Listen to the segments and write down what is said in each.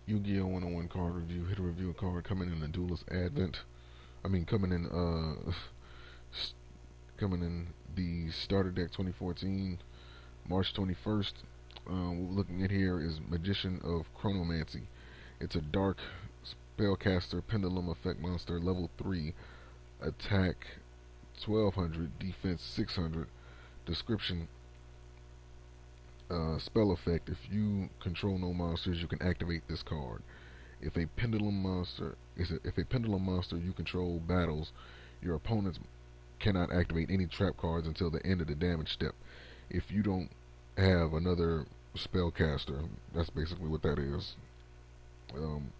YuGiOh 101 card review. Hit a review a card coming in the Duelist Advent. Coming in coming in the Starter Deck 2014, March 21st. What we're looking at here is Magician of Chronomancy. It's a dark spellcaster pendulum effect monster, level 3, attack 1200, defense 600. Description: spell effect: if you control no monsters, you can activate this card. If a pendulum monster you control battles, your opponents cannot activate any trap cards until the end of the damage step. If you don't have another spellcaster, that's basically what that is. Um,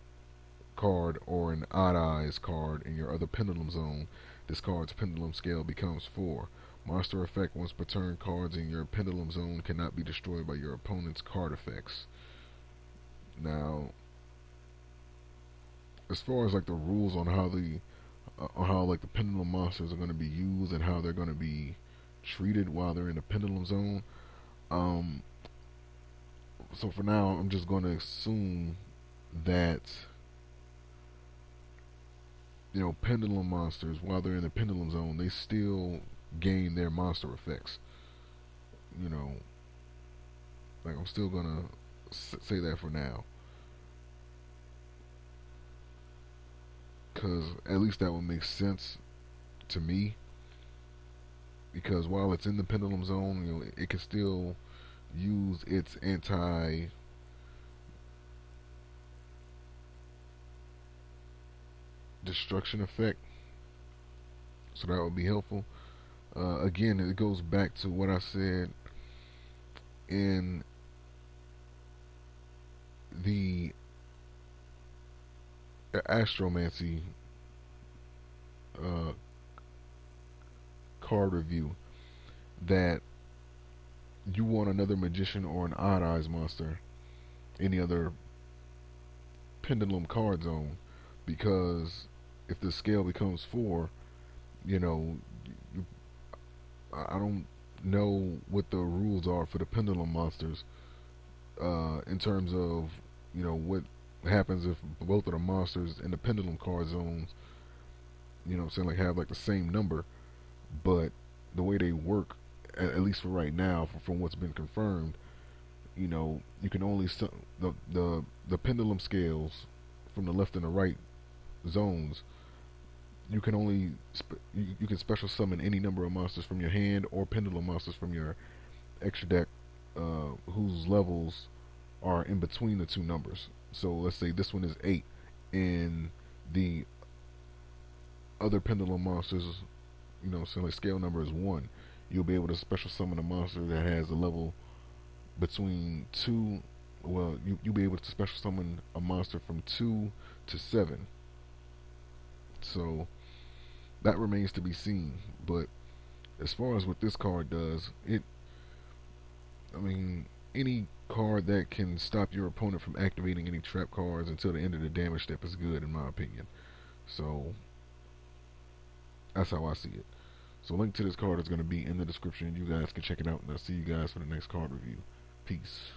Card or an odd eyes card in your other pendulum zone, this card's pendulum scale becomes 4. Monster effect: once per turn, cards in your pendulum zone cannot be destroyed by your opponent's card effects. Now, as far as like the rules on how like the pendulum monsters are going to be used and how they're going to be treated while they're in the pendulum zone, um, so for now I'm just going to assume that pendulum monsters, while they're in the pendulum zone, they still gain their monster effects. You know, like I'm still gonna say that for now, because at least that would make sense to me. Because while it's in the pendulum zone, it can still use its anti-destruction effect, so that would be helpful. Again, it goes back to what I said in the Astromancy uh, card review, that you want another magician or an odd eyes monster, any other pendulum card zone, because if the scale becomes 4, you know, you, I don't know what the rules are for the pendulum monsters, in terms of what happens if both of the monsters in the pendulum card zones, I'm saying, like, have like the same number, but the way they work, at least for right now, from what's been confirmed, you can only the pendulum scales from the left and the right zones. You can only you can special summon any number of monsters from your hand or pendulum monsters from your extra deck, whose levels are in between the two numbers. So let's say this one is 8, and the other pendulum monsters, so like scale number is 1. You'll be able to special summon a monster that has a level between 2. Well, you'll be able to special summon a monster from 2 to 7. So that remains to be seen. But as far as what this card does, I mean, any card that can stop your opponent from activating any trap cards until the end of the damage step is good, in my opinion. So that's how I see it. So link to this card is going to be in the description. You guys can check it out, and I'll see you guys for the next card review. Peace.